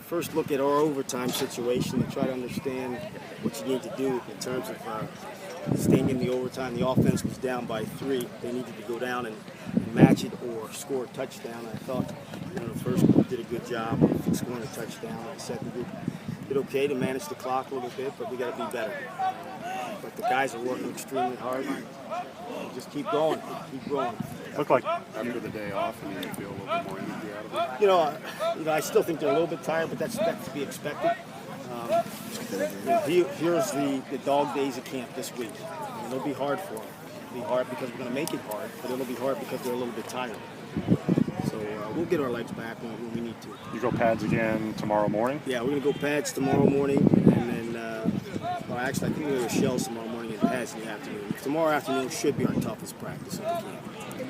first look at our overtime situation and try to understand what you need to do in terms of staying in the overtime. The offense was down by 3. They needed to go down and match it or score a touchdown. I thought the first group did a good job of scoring a touchdown. The second group did okay to manage the clock a little bit, but we got to be better. But the guys are working extremely hard. Just keep going, keep growing. Look like after the day off, and you feel a little bit more energy out of it. I still think they're a little bit tired, but that's to be expected. Here's the dog days of camp this week. It'll be hard for them. It'll be hard because we're going to make it hard, but it'll be hard because they're a little bit tired. So we'll get our legs back when we need to. You go pads again tomorrow morning? Yeah, we're going to go pads tomorrow morning, and then, actually, I think we're going to go shells tomorrow morning and pads in the afternoon. Tomorrow afternoon should be our toughest practice of the camp.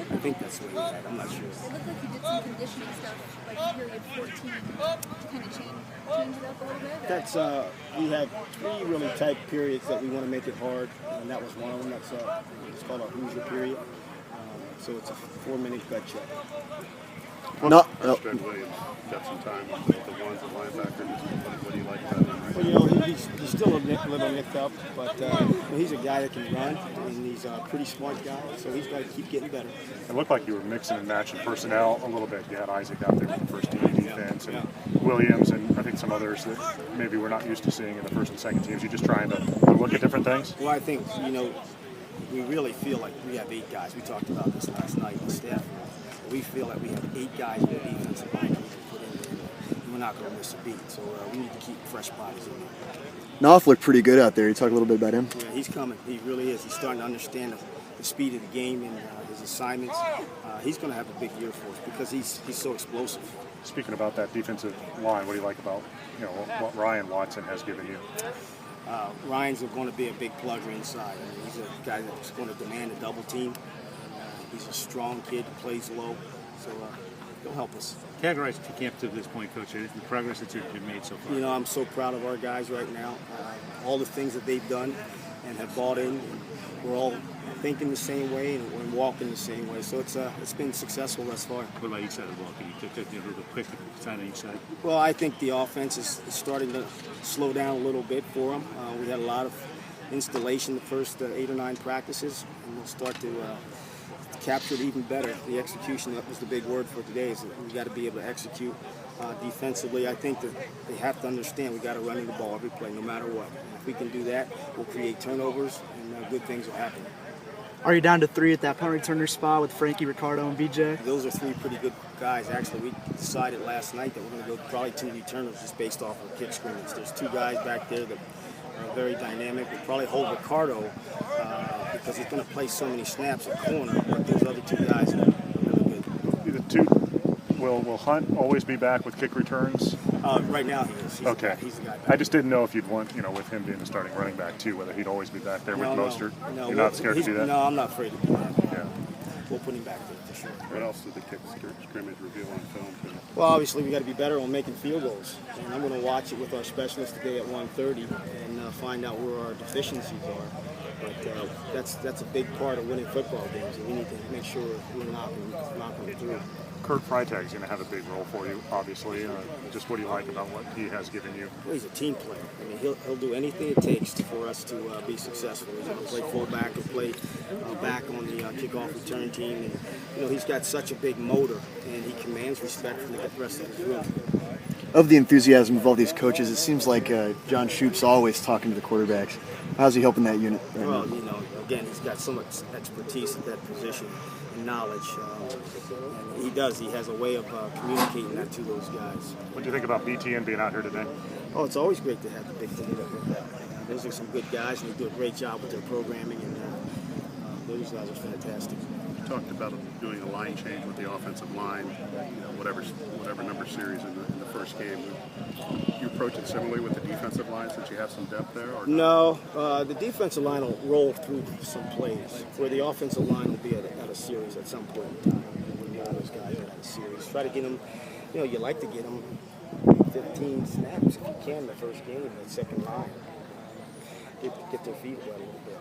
I think that's the way we're at. I'm not sure. It looked like you did some conditioning stuff, like period 14, to kind of change it up a little bit. That's we have 3 really tight periods that we want to make it hard, and that was one of them. That's it's called our Hoosier period. So it's a 4-minute gut check. Fred Williams got some time with the ones at linebacker. What do you like about him? Well, he's still a little nicked up, but he's a guy that can run, and he's a pretty smart guy, so he's got to keep getting better. It looked like you were mixing and matching personnel a little bit. You had Isaac out there with the first team defense, and Williams, and I think some others that maybe we're not used to seeing in the first and second teams. You're just trying to look at different things? Well, I think, we really feel like we have 8 guys. We talked about this last night in the staff. We feel like we have 8 guys in the defensive line that we can put in there. And we're not going to miss a beat, so we need to keep fresh bodies in there. Knopf looked pretty good out there. You talk a little bit about him? Yeah, he's coming. He really is. He's starting to understand the speed of the game and his assignments. He's going to have a big year for us because he's so explosive. Speaking about that defensive line, what do you like about what Ryan Watson has given you? Ryan's going to be a big plugger inside. He's a guy that's going to demand a double team. He's a strong kid, plays low, so he'll help us. Categorize the camp to this point, Coach, the progress that you've made so far. I'm so proud of our guys right now. All the things that they've done and have bought in. And we're all thinking the same way and walking the same way. So it's been successful thus far. What about each side of the ball? Can you take a little quick sign on each side? Well, I think the offense is starting to slow down a little bit for them. We had a lot of installation the first 8 or 9 practices, and we'll start to capture it even better. The execution, that was the big word for today, is that we got to be able to execute defensively. I think that they have to understand we got to run the ball every play, no matter what. And if we can do that, we'll create turnovers, and good things will happen. Are you down to 3 at that punt returner spot with Frankie, Ricardo, and BJ? Those are 3 pretty good guys. Actually, we decided last night that we're going to go probably 2 returners just based off of kick screens. There's 2 guys back there that are very dynamic. We'll probably hold Ricardo because he's going to play so many snaps at corner, but those other 2 guys are really good. Will Hunt always be back with kick returns? Right now he is. He's the guy. I just didn't know if you'd want, with him being the starting running back too, whether he'd always be back there with Mostert. No, you're not scared to do that? No, I'm not afraid to do that. Yeah. We'll put him back there for sure. What else did the kick scrimmage reveal on film? Well, obviously we got to be better on making field goals, and I'm going to watch it with our specialist today at 1:30 and find out where our deficiencies are. But that's a big part of winning football games, and we need to make sure we're knocking them through. Kurt Freitag's going to have a big role for you, obviously. Just what do you like about what he has given you? Well, he's a team player. I mean, he'll do anything it takes for us to be successful. He's going to play fullback and play back on the kickoff return team. And, he's got such a big motor, and he commands respect from the rest of his room. Of the enthusiasm of all these coaches, it seems like John Shoop's always talking to the quarterbacks. How's he helping that unit? Well, again, he's got so much expertise at that position and knowledge. And he does. He has a way of communicating that to those guys. What do you think about BTN being out here today? Oh, it's always great to have the big team. Those are some good guys, and they do a great job with their programming, and those guys are fantastic. You talked about doing a line change with the offensive line, whatever number series in the first game. You approach it similarly with the defensive line since you have some depth there? Or no, the defensive line will roll through some plays, where the offensive line will be at a series at some point in time. Those guys are at a series. Try to get them, you like to get them 15 snaps if you can in the first game, in the second line. Get their feet wet a little bit.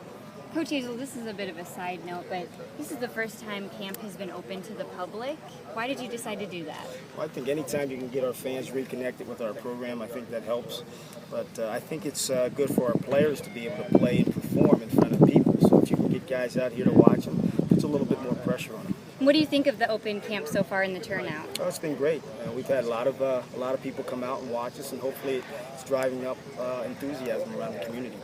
Coach Hazell, this is a bit of a side note, but this is the first time camp has been open to the public. Why did you decide to do that? Well, I think anytime you can get our fans reconnected with our program, I think that helps. But I think it's good for our players to be able to play and perform in front of people. So if you can get guys out here to watch them, it puts a little bit more pressure on them. What do you think of the open camp so far in the turnout? Oh, it's been great. We've had a lot of people come out and watch us, and hopefully it's driving up enthusiasm around the community.